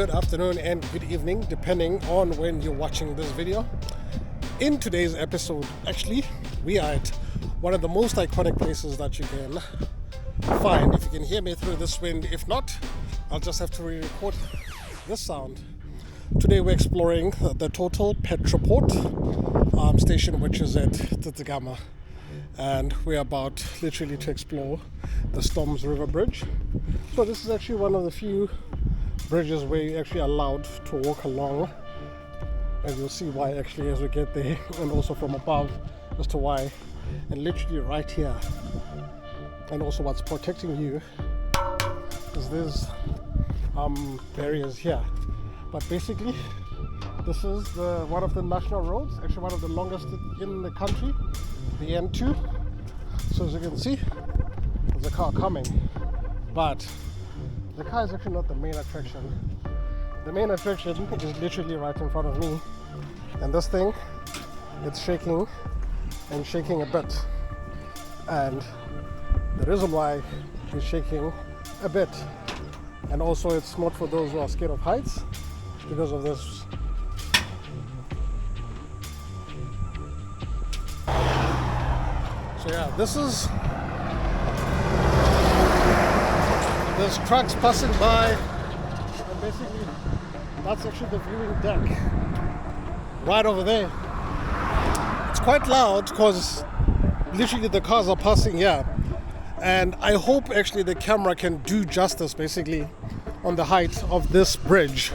good afternoon and good evening, depending on when you're watching this video. In today's episode, actually, we are at one of the most iconic places that you can find. If you can hear me through this wind, if not, I'll just have to re-record this sound. Today we're exploring the Tascamma Petroport station, which is at Tsitsikamma, and we're about literally to explore the Storms River Bridge. So this is actually one of the few bridges where you're actually allowed to walk along, and you'll see why actually as we get there, and also from above as to why. And literally right here, and also what's protecting you is there's barriers here. But basically this is one of the national roads, actually one of the longest in the country, the N2. So as you can see, there's a car coming, but the car is actually not the main attraction. The main attraction is literally right in front of me, and this thing, it's shaking and shaking a bit. And the reason why it's shaking a bit, and also it's not for those who are scared of heights, because of this. So yeah, there's trucks passing by, and basically that's actually the viewing deck right over there. It's quite loud because literally the cars are passing here, and I hope actually the camera can do justice basically on the height of this bridge.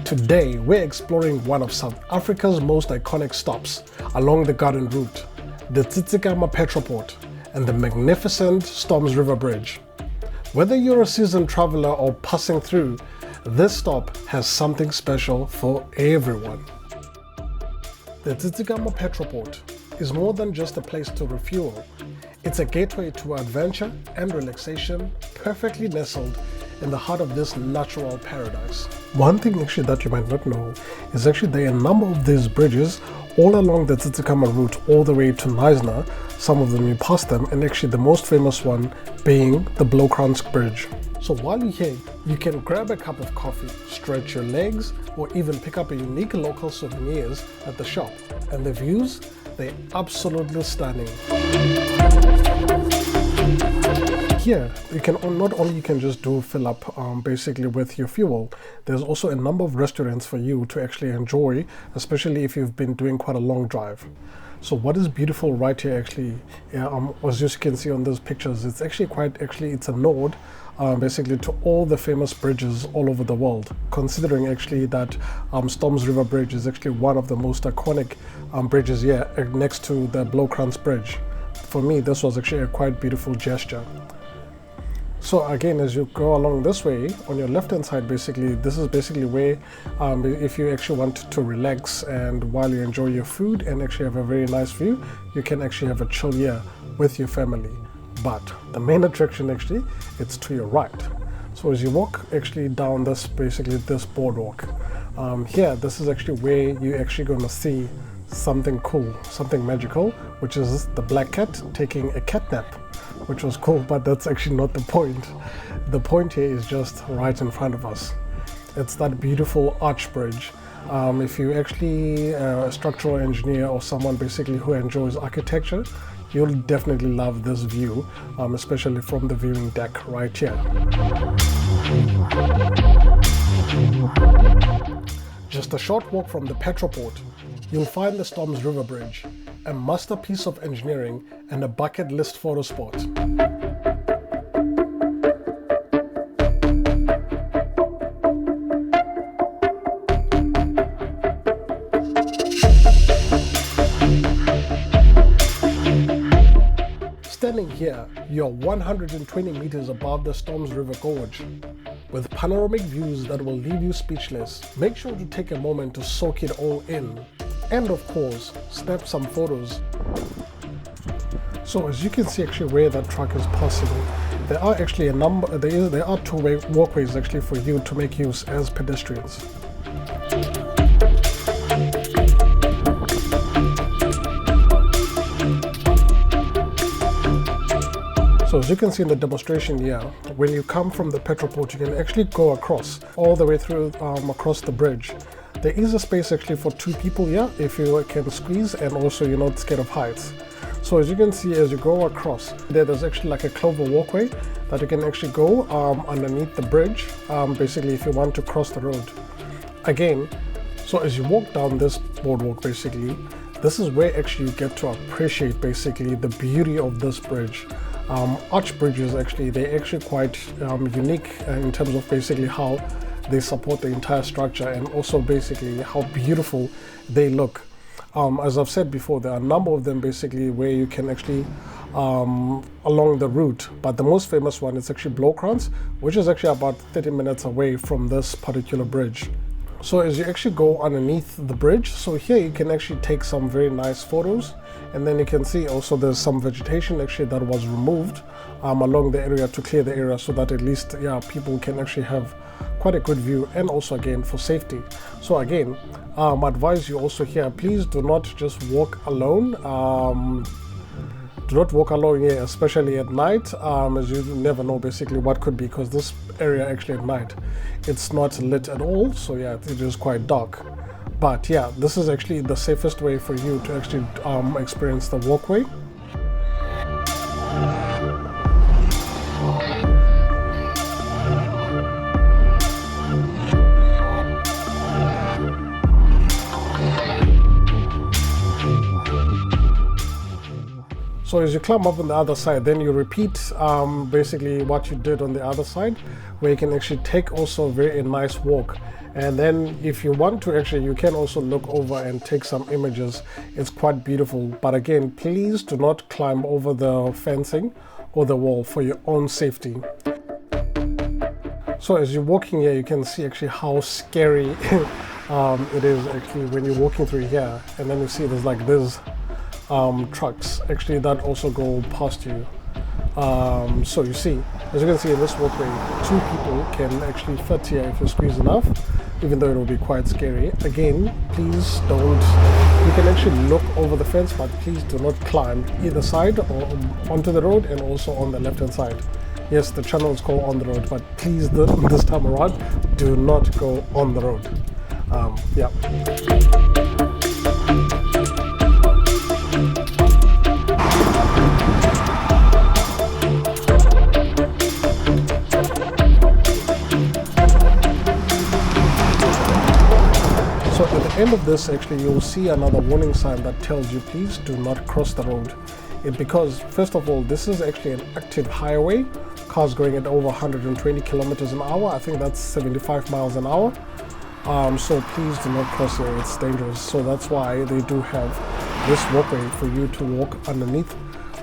Today, we're exploring one of South Africa's most iconic stops along the garden route, the Tsitsikamma Petroport and the magnificent Storms River Bridge. Whether you're a seasoned traveler or passing through, this stop has something special for everyone. The Tsitsikamma Petroport is more than just a place to refuel. It's a gateway to adventure and relaxation, perfectly nestled in the heart of this natural paradise. One thing actually that you might not know is actually there are a number of these bridges all along the Tsitsikamma route all the way to Knysna. Some of them you pass them, and actually the most famous one being the Bridge. So while you're here, you can grab a cup of coffee, stretch your legs, or even pick up a unique local souvenirs at the shop. And the views, they're absolutely stunning. Here, you can not only you can just fill up basically with your fuel. There's also a number of restaurants for you to actually enjoy, especially if you've been doing quite a long drive. So what is beautiful right here actually, as you can see on those pictures, it's actually it's a node basically to all the famous bridges all over the world, considering actually that Storms River Bridge is actually one of the most iconic bridges here next to the Bridge. For me, this was actually a quite beautiful gesture. So again, as you go along this way, on your left hand side, basically this is basically where if you actually want to relax, and while you enjoy your food and actually have a very nice view, you can actually have a chill here with your family. But the main attraction actually, it's to your right. So as you walk actually down this boardwalk, here, this is actually where you're actually going to see something cool, something magical, which is the black cat taking a cat nap, which was cool, but that's actually not the point. The point here is just right in front of us. It's that beautiful arch bridge. If you actually a structural engineer or someone basically who enjoys architecture, you'll definitely love this view, especially from the viewing deck right here. Just a short walk from the Petroport, you'll find the Storms River Bridge, a masterpiece of engineering and a bucket list photo spot. Standing here, you're 120 meters above the Storms River Gorge, with panoramic views that will leave you speechless. Make sure to take a moment to soak it all in, and of course, snap some photos. So as you can see actually where that truck is passing, there are actually a number, there are two-way walkways actually for you to make use as pedestrians. So as you can see in the demonstration here, when you come from the Petroport, you can actually go across all the way through across the bridge. There is a space actually for 2 people here if you can squeeze, and also you're not scared of heights. So as you can see, as you go across, there's actually like a clover walkway that you can actually go underneath the bridge, basically if you want to cross the road. Again, so as you walk down this boardwalk, basically, this is where actually you get to appreciate basically the beauty of this bridge. Arch bridges actually, they're actually quite unique in terms of basically how they support the entire structure, and also basically how beautiful they look. As I've said before, there are a number of them basically where you can actually along the route, but the most famous one is actually Blowkrans, which is actually about 30 minutes away from this particular bridge. So as you actually go underneath the bridge, so here you can actually take some very nice photos, and then you can see also there's some vegetation actually that was removed along the area to clear the area, so that at least people can actually have quite a good view, and also again for safety. So again, I advise you also here, please do not just walk alone. Do not walk alone here, especially at night, as you never know basically what could be, because this area actually at night, it's not lit at all, so yeah, it is quite dark. But yeah, this is actually the safest way for you to actually experience the walkway. So as you climb up on the other side, then you repeat basically what you did on the other side, where you can actually take also a very nice walk. And then if you want to actually, you can also look over and take some images. It's quite beautiful. But again, please do not climb over the fencing or the wall for your own safety. So as you're walking here, you can see actually how scary it is actually when you're walking through here. And then you see there's like this trucks actually that also go past you. So you see, as you can see in this walkway, 2 people can actually fit here if you squeeze enough, even though it will be quite scary. Again, please don't, you can actually look over the fence, but please do not climb either side or onto the road, and also on the left hand side. Yes, the channel is called On the Road, but please this time around, do not go on the road. Yeah. So at the end of this, actually, you'll see another warning sign that tells you please do not cross the road. Because first of all, this is actually an active highway, cars going at over 120 kilometers an hour. I think that's 75 miles an hour. So please do not cross here, it's dangerous. So that's why they do have this walkway for you to walk underneath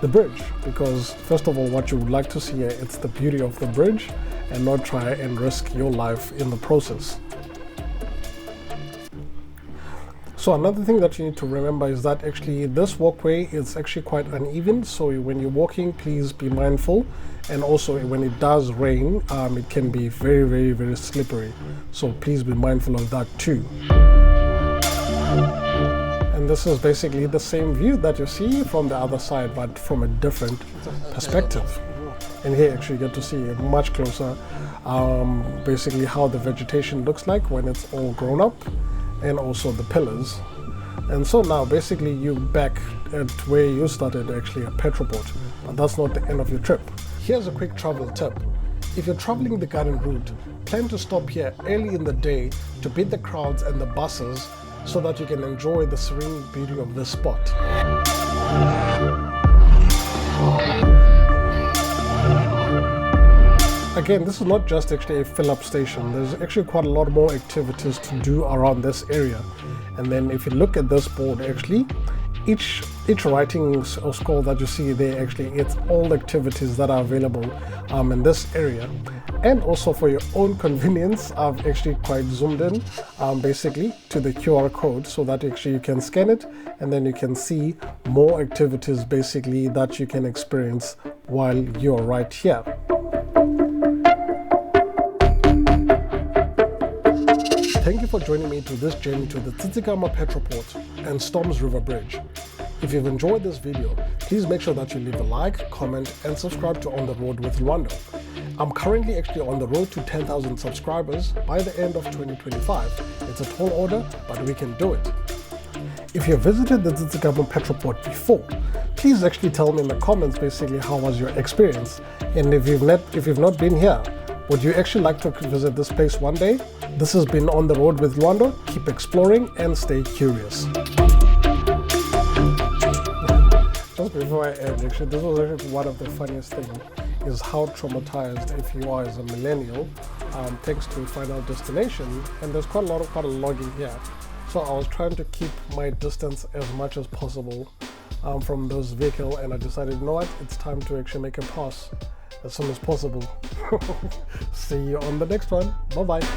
the bridge, because first of all, what you would like to see here, it's the beauty of the bridge, and not try and risk your life in the process. So another thing that you need to remember is that actually this walkway is actually quite uneven. So when you're walking, please be mindful. And also when it does rain, it can be very, very, very slippery. So please be mindful of that too. And this is basically the same view that you see from the other side, but from a different perspective. And here actually you get to see much closer basically how the vegetation looks like when it's all grown up, and also the pillars. And so now basically you're back at where you started, actually at Petroport, but that's not the end of your trip. Here's a quick travel tip. If you're traveling the garden route, plan to stop here early in the day to beat the crowds and the buses, so that you can enjoy the serene beauty of this spot. Again, this is not just actually a fill-up station. There's actually quite a lot more activities to do around this area. And then if you look at this board, actually, each writing or scroll that you see there, actually, it's all activities that are available in this area. And also for your own convenience, I've actually quite zoomed in basically to the QR code, so that actually you can scan it, and then you can see more activities basically that you can experience while you're right here. thank you for joining me to this journey to the Tsitsikamma Petroport and Storms River Bridge. If you've enjoyed this video, please make sure that you leave a like, comment and subscribe to On the Road with Luando. I'm currently actually on the road to 10,000 subscribers by the end of 2025. It's a tall order, but we can do it. If you've visited the Tsitsikamma Petroport before, please actually tell me in the comments basically how was your experience. And if you've not been here, would you actually like to visit this place one day? This has been On the Road with Luando. Keep exploring and stay curious. Just before I end, actually, this was actually one of the funniest things, is how traumatized if you are as a millennial, thanks to Final Destination, and there's quite a lot of logging here. So I was trying to keep my distance as much as possible from those vehicles, and I decided, you know what, it's time to actually make a pass as soon as possible. See you on the next one. Bye bye.